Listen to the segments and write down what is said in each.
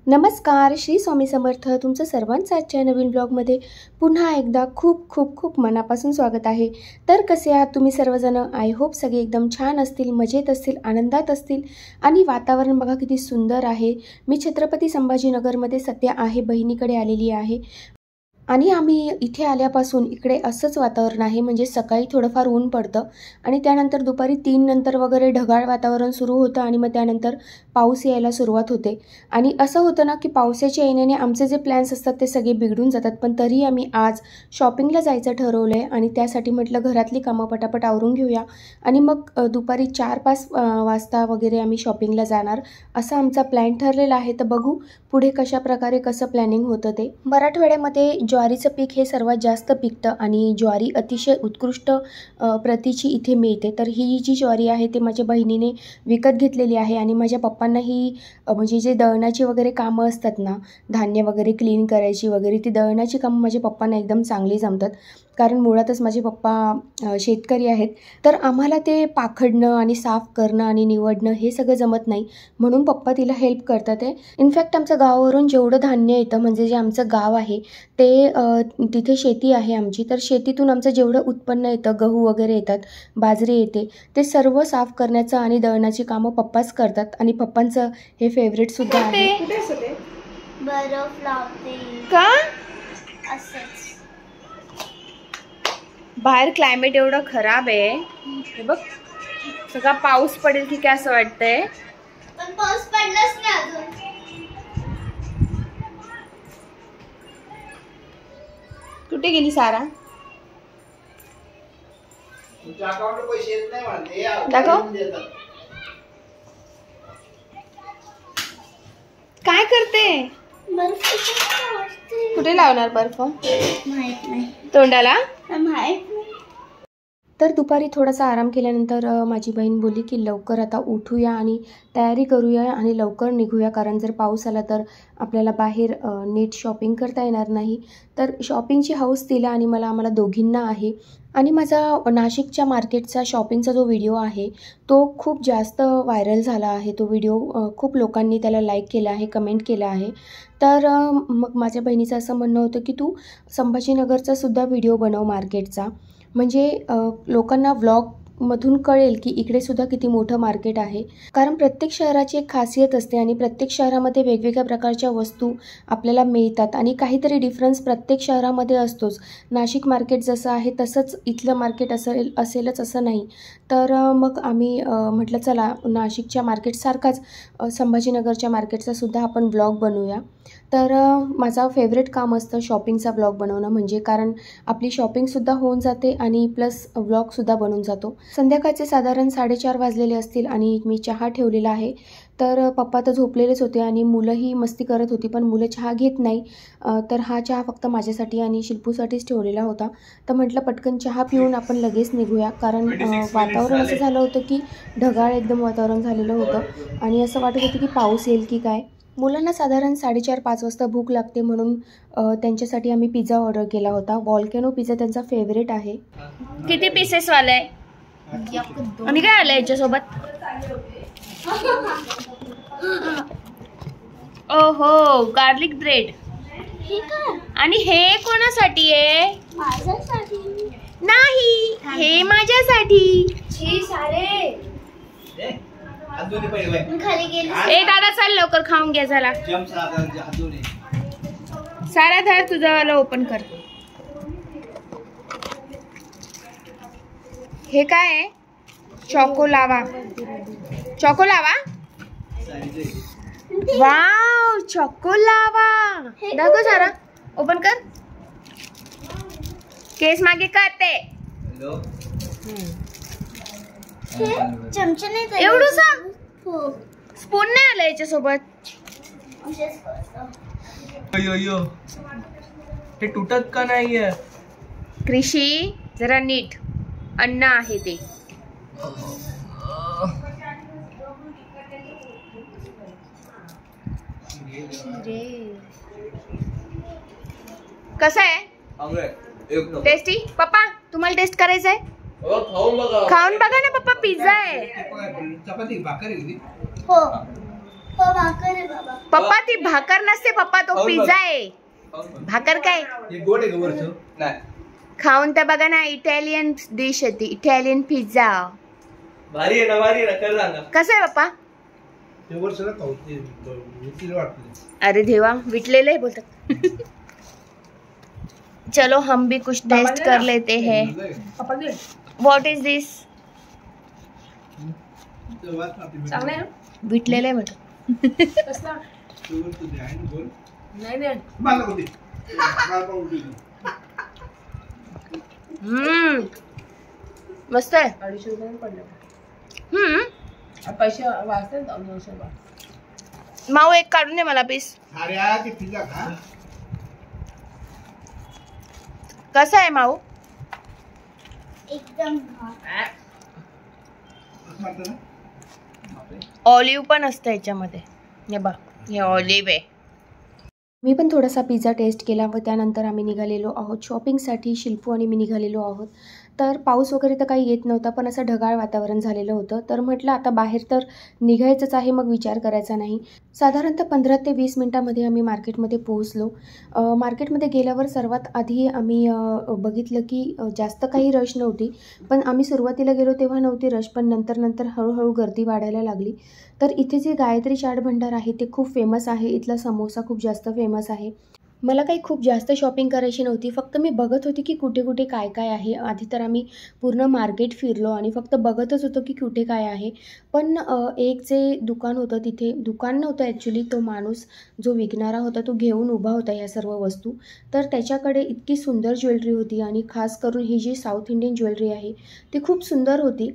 नमस्कार, श्री स्वामी समर्थ. तुमचं सर्वांचं आजच्या नवीन ब्लॉगमध्ये पुन्हा एकदा खूप खूप खूप मनापासून स्वागत आहे. तर कसे आहात तुम्ही सर्वजण? आय होप सगळे एकदम छान असतील, मजेत असतील, आनंदात असतील. आणि वातावरण बघा किती सुंदर आहे. मी छत्रपती संभाजीनगरमध्ये सध्या आहे, बहिणीकडे आलेली आहे. आणि आम्ही इथे आल्यापासून इकडे असंच वातावरण आहे. म्हणजे सकाळी थोडंफार ऊन पडतं आणि त्यानंतर दुपारी 3 नंतर वगैरे ढगाळ वातावरण सुरू होतं आणि मग त्यानंतर पाऊस यायला सुरुवात होते. आणि असं होतं ना की पावसाच्या येण्याने आमचे जे प्लॅन्स असतात ते सगळे बिघडून जातात. पण तरी आम्ही आज शॉपिंगला जायचं ठरवलं आहे आणि त्यासाठी म्हटलं घरातली कामं पटापट आवरून घेऊया आणि मग दुपारी 4-5 वाजता वगैरे आम्ही शॉपिंगला जाणार असा आमचा प्लॅन ठरलेला आहे. तर बघू पुढे कशा प्रकारे कसं प्लॅनिंग होतं ते. मराठवाड्यामध्ये ज्वारीचं पीक हे सर्वात जास्त पिकतं आणि ज्वारी अतिशय उत्कृष्ट प्रतीची इथे मिळते. तर ही जी ज्वारी आहे ते माझ्या बहिणीने विकत घेतलेली आहे आणि माझ्या पप्पांना ही म्हणजे जे दळणाची वगैरे कामं असतात ना, धान्य वगैरे क्लीन करायची वगैरे, ती दळणाची कामं माझ्या पप्पांना एकदम चांगली जमतात. कारण मुळातच माझे पप्पा शेतकरी आहेत. तर आम्हाला ते पाखडणं आणि साफ करणं आणि निवडणं हे सगळं जमत नाही, म्हणून पप्पा तिला हेल्प करतात आहे. इनफॅक्ट आमच्या गावावरून जेवढं धान्य येतं, म्हणजे जे आमचं गाव आहे ते तिथे शेती आहे आमची. तर शेतीतून आमचं जेवढं उत्पन्न येतं, गहू वगैरे येतात, बाजरी येते, ते सर्व साफ करण्याचं आणि दळणाची कामं पप्पाच करतात. आणि पप्पांचं हे फेवरेटसुद्धा आहे. बर्फ लावते का? असंच. बाहेर क्लायमेट एवढं खराब आहे, हे बघ, सगळा पाऊस पडेल की काय असं वाटतंय. पण पाऊस पडलाच नाही अजून. कुठे गेली सारा? दाखव. काय करते? कुठे लावणार बर्फ? माहित नाही. तोंडाला? माहित नाही. तर दुपारी थोडासा आराम केल्यानंतर माझी बहीण बोलली की लवकर आता उठूया आणि तयारी करूया आणि लवकर निघूया, कारण जर पाऊस आला तर आपल्याला बाहेर नीट शॉपिंग करता येणार नाही. तर शॉपिंगची हौस तिला आणि आम्हाला दोघींना आहे. आणि माझा नाशिकच्या मार्केटचा शॉपिंगचा जो व्हिडिओ आहे तो खूप जास्त व्हायरल झाला आहे. तो व्हिडिओ खूप लोकांनी त्याला लाईक केला आहे, कमेंट केला आहे. तर मग माझ्या बहिणीचं असं म्हणणं होतं की तू संभाजीनगरचा सुद्धा व्हिडिओ बनव मार्केटचा, म्हणजे लोकांना व्लॉगमधून कळेल की इकडे सुद्धा किती मोठं मार्केट आहे. कारण प्रत्येक शहराची एक खासियत असते आणि प्रत्येक शहरामध्ये वेगवेगळ्या प्रकारच्या वस्तू आपल्याला मिळतात आणि काहीतरी डिफरन्स प्रत्येक शहरामध्ये असतोच. नाशिक मार्केट जसं आहे तसंच इथलं मार्केट असेलच असं नाही. तर मग आम्ही म्हटलं चला नाशिकच्या मार्केटसारखाच संभाजीनगरच्या मार्केटचा सुद्धा आपण व्लॉग बनवूया. तर माझा फेवरेट काम असतं शॉपिंगचा व्लॉग बनवणं, म्हणजे कारण आपली शॉपिंगसुद्धा होऊन जाते आणि प्लस व्लॉगसुद्धा बनून जातो. संध्याकाळचे साधारण 4:30 वाजलेले असतील आणि मी चहा ठेवलेला आहे. तर पप्पा तर झोपलेलेच होते आणि मुलंही मस्ती करत होती, पण मुलं चहा घेत नाही. तर हा चहा फक्त माझ्यासाठी आणि शिल्पूसाठीच ठेवलेला होता. तर म्हटलं पटकन चहा पिऊन आपण लगेच निघूया, कारण वातावरण असं झालं होतं की ढगाळ एकदम वातावरण झालेलं होतं आणि असं वाटत होतं की पाऊस येईल की काय. मुलांना साधारण 4:30-5 वाजता भूक लागते, म्हणून त्यांच्यासाठी आम्ही पिझ्झा ऑर्डर केला होता. व्हॉल्केनो पिझ्झा त्यांचा फेवरेट आहे. किती पीसेस वाला आहे आणि काय आलं याच्यासोबत? ओहो, गार्लिक ब्रेड. आणि हे कोणासाठी आहे? माझ्यासाठी नाही, हे माझ्यासाठी. खाली गेली. ए दादा चल लवकर खाऊन घ्या झाला. सारा धर तुझं वाला ओपन कर. हे काय आहे? चॉकोलावा. चॉकोलावा? Wow, choco lava. दाखव सारा, ओपन कर. केस मागे करते. चमचा नाही एवढूसा? हो. स्पून नाही आलं याच्यासोबत? ते तुटत का नाहीये? कृषी जरा नीट, अन्न आहे ते. कसं आहे? टेस्टी? पप्पा तुम्हाला टेस्ट करायचं आहे? खाऊन बघा ना पप्पा, पिझ्झा आहे. चपाती भाकर हो. भाकर आहे बाबा. पप्पा ती भाकर नसते पप्पा, तो पिझ्झा आहे. भाकर काय गोड आहे का वरचं? नाही. खाऊन तर बघा ना, इटालियन डिश आहे ती, इटालियन पिझ्झा. भारी आहे ना, भारी आहे ना, कर सांगा. कसं आहे पप्पा? ते वरचं खाऊ ते विचित्र वाटलं. अरे देवा, विटलेले आहे बोलतात. चलो हम भी कुछ टेस्ट कर लेते हैं. व्हाट इज दिस? विटलेलं आहे म्हटलं. मस्त आहे. 250 रुपये पडले. पैसे वाचते 200 रुपये. माऊ एक काढून दे मला पीस. कसा आहे माऊ? एकदम ऑलिव्ह पण असतं याच्यामध्ये. हे बघ, हे ऑलिव्ह आहे. मी पण थोडासा पिझ्झा टेस्ट केला व त्यानंतर आम्ही निघालेलो आहोत शॉपिंगसाठी. शिल्पू आणि मी निघालेलो आहोत. तर पाऊस वगैरे तर काही येत नव्हता, पण असं ढगाळ वातावरण झालेलं होतं. तर म्हटलं आता बाहेर तर निघायचंच आहे, मग विचार करायचा नाही. साधारणतः 15 ते 20 मिनटामध्ये आम्ही मार्केटमध्ये पोहोचलो. मार्केटमध्ये गेल्यावर सर्वात आधी आम्ही बघितलं की जास्त काही रश नव्हती, पण आम्ही सुरुवातीला गेलो तेव्हा नव्हती रश, पण नंतर हळूहळू गर्दी वाढायला लागली. तर इथे जे गायत्री चाट भंडार आहे ते खूप फेमस आहे. इथला समोसा खूप जास्त फेमस आहे. मला काही खूप जास्त शॉपिंग करायची नव्हती, फक्त मी बघत होती की कुठे कुठे काय काय आहे. आधी तर आम्ही पूर्ण मार्केट फिरलो आणि फक्त बघतच होतो की कुठे काय आहे. पण एक जे दुकान होतं, तिथे दुकान नव्हतं ॲक्च्युली, तो माणूस जो विकणारा होता तो घेऊन उभा होता ह्या सर्व वस्तू. तर त्याच्याकडे इतकी सुंदर ज्वेलरी होती आणि खास करून ही जी साऊथ इंडियन ज्वेलरी आहे ती खूप सुंदर होती.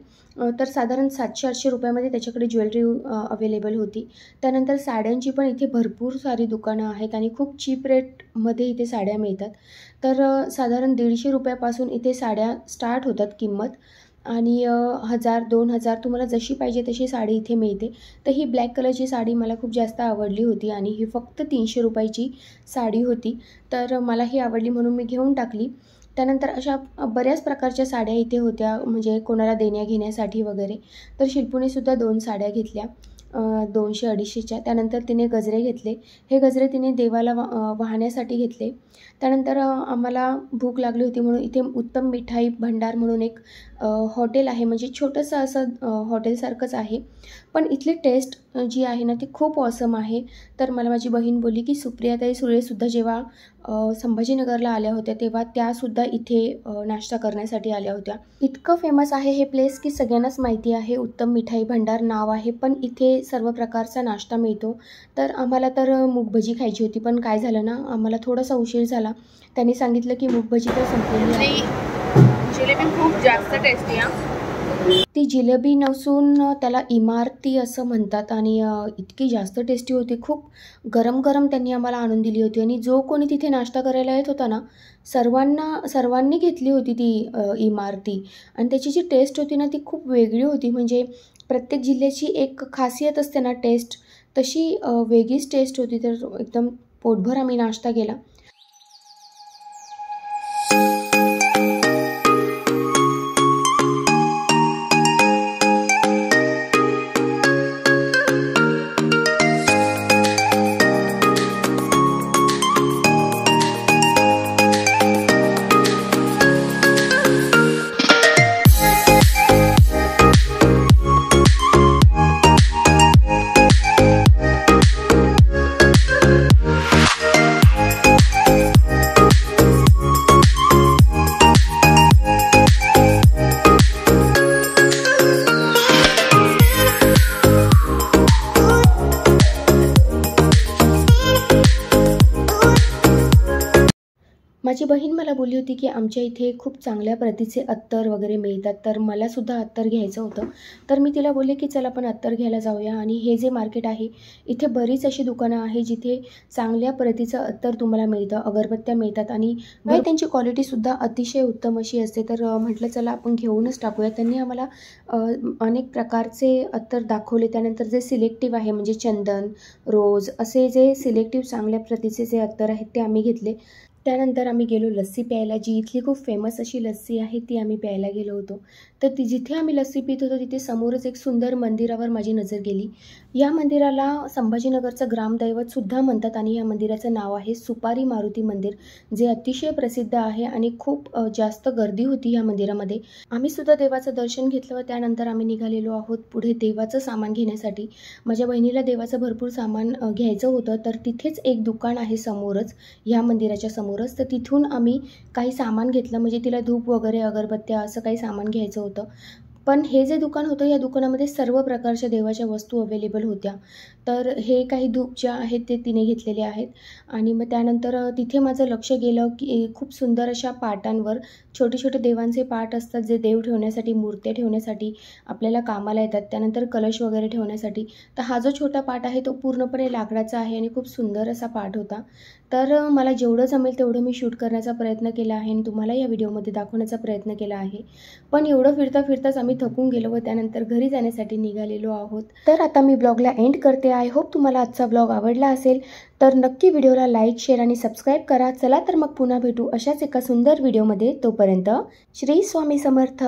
तर साधारण 700-800 रुपयामध्ये त्याच्याकडे ज्वेलरी अवेलेबल होती. त्यानंतर साड्यांची पण इथे भरपूर सारी दुकानं आहेत आणि खूप चीप रेटमध्ये इथे साड्या मिळतात. तर साधारण 150 रुपयापासून इथे साड्या स्टार्ट होतात किंमत, आणि 1000-2000 तुम्हाला जशी पाहिजे तशी साडी इथे मिळते. तर ही ब्लॅक कलरची साडी मला खूप जास्त आवडली होती आणि ही फक्त 300 रुपयाची साडी होती. तर मला ही आवडली म्हणून मी घेऊन टाकली. त्यानंतर अशा बऱ्याच प्रकारच्या साड्या इथे होत्या, म्हणजे कोणाला देण्या घेण्यासाठी वगैरे. तर शिल्पूनेसुद्धा 2 साड्या घेतल्या 200-250च्या. त्यानंतर तिने गजरे घेतले. हे गजरे तिने देवाला वाहण्यासाठी घेतले. त्यानंतर आम्हाला भूक लागली होती म्हणून इथे उत्तम मिठाई भंडार म्हणून एक हॉटेल आहे, म्हणजे छोटंसं असं हॉटेलसारखंच आहे, पण इथली टेस्ट जी आहे ना ती खूप ऑसम आहे. तर मला माझी बहीण बोलली की सुप्रियाताई सुळेसुद्धा जेव्हा संभाजीनगरला आल्या होत्या तेव्हा त्यासुद्धा इथे नाश्ता करण्यासाठी आल्या होत्या. इतकं फेमस आहे हे प्लेस की सगळ्यांनाच माहिती आहे. उत्तम मिठाई भंडार नाव आहे, पण इथे सर्व प्रकारचा नाश्ता मिळतो. तर आम्हाला तर मूगभजी खायची होती, पण काय झालं ना, आम्हाला थोडासा उशीर झाला. त्यांनी सांगितलं की मूगभजी तर संपलेली आहे. जिलेबी खूप जास्त टेस्टी आहे. ती जिलेबी नसून त्याला इमारती असं म्हणतात आणि इतकी जास्त टेस्टी होती. खूप गरम गरम त्यांनी आम्हाला आणून दिली होती आणि जो कोणी तिथे नाश्ता करायला येत होता ना सर्वांनी घेतली होती ती इमारती. आणि त्याची जी टेस्ट होती ना ती खूप वेगळी होती. म्हणजे प्रत्येक जिल्ह्याची एक खासियत असते ना टेस्ट, तशी वेगळीच टेस्ट होती. तर एकदम पोटभर आम्ही नाश्ता केला. माझी बहीण मला बोलली होती की आमच्या इथे खूप चांगल्या प्रतीचे अत्तर वगैरे मिळतात, तर मलासुद्धा अत्तर घ्यायचं होतं. तर मी तिला बोलले की चल आपण अत्तर घ्यायला जाऊया. आणि हे जे मार्केट आहे इथे बरीच अशी दुकानं आहे जिथे चांगल्या प्रतीचं अत्तर तुम्हाला मिळतं, अगरबत्त्या मिळतात आणि त्यांची क्वालिटीसुद्धा अतिशय उत्तम अशी असते. तर म्हटलं चला आपण घेऊनच टाकूया. त्यांनी आम्हाला अनेक प्रकारचे अत्तर दाखवले. त्यानंतर जे सिलेक्टिव्ह आहे म्हणजे चंदन, रोज असे जे सिलेक्टिव्ह चांगल्या प्रतीचे जे अत्तर आहेत ते आम्ही घेतले. त्यानंतर आम्ही गेलो लस्सी प्यायला, जी इथली खूप फेमस अशी लस्सी आहे ती आम्ही प्यायला गेलो होतो. तर जिथे आम्ही लस्सी पित होतो तिथे समोरच एक सुंदर मंदिरावर माझी नजर गेली. या मंदिराला संभाजीनगरचं ग्रामदैवतसुद्धा म्हणतात आणि या मंदिराचं नाव आहे सुपारी मारुती मंदिर, जे अतिशय प्रसिद्ध आहे आणि खूप जास्त गर्दी होती या मंदिरामध्ये. आम्हीसुद्धा देवाचं दर्शन घेतलं व त्यानंतर आम्ही निघालेलो आहोत पुढे देवाचं सामान घेण्यासाठी. माझ्या बहिणीला देवाचं भरपूर सामान घ्यायचं होतं, तर तिथेच एक दुकान आहे समोरच, ह्या मंदिराच्या समोरच. तर तिथून आम्ही काही सामान घेतलं, म्हणजे तिला धूप वगैरे, अगरबत्त्या असं काही सामान घ्यायचं होतं. पण हे जे दुकान होतं, या दुकानामध्ये सर्व प्रकारच्या देवाच्या वस्तू अवेलेबल होत्या. तर हे काही धूप ज्या आहेत ते तिने घेतलेले आहेत. आणि मग त्यानंतर तिथे माझं लक्ष गेलं की खूप सुंदर अशा पाटांवर छोटे छोटे देवांचे पाट असतात, जे देव ठेवण्यासाठी, मूर्त्या ठेवण्यासाठी आपल्याला कामाला येतात. त्यानंतर कलश वगैरे ठेवण्यासाठी. तर हा जो छोटा पाट आहे तो पूर्णपणे लाकडाचा आहे आणि खूप सुंदर असा पाट होता. तर मला जेवढं जमेल तेवढं मी शूट करण्याचा प्रयत्न केला आहे आणि तुम्हाला या व्हिडिओमध्ये दाखवण्याचा प्रयत्न केला आहे. पण एवढं फिरताच आम्ही थकून गेलो व त्यानंतर घरी जाण्यासाठी निघालेलो आहोत. तर आता मी ब्लॉगला एंड करते. आय होप तुम्हाला आजचा ब्लॉग आवडला असेल. तर नक्की व्हिडिओला लाईक, शेअर आणि सबस्क्राईब करा. चला तर मग पुन्हा भेटू अशाच एका सुंदर व्हिडिओमध्ये. तोपर्यंत श्री स्वामी समर्थ.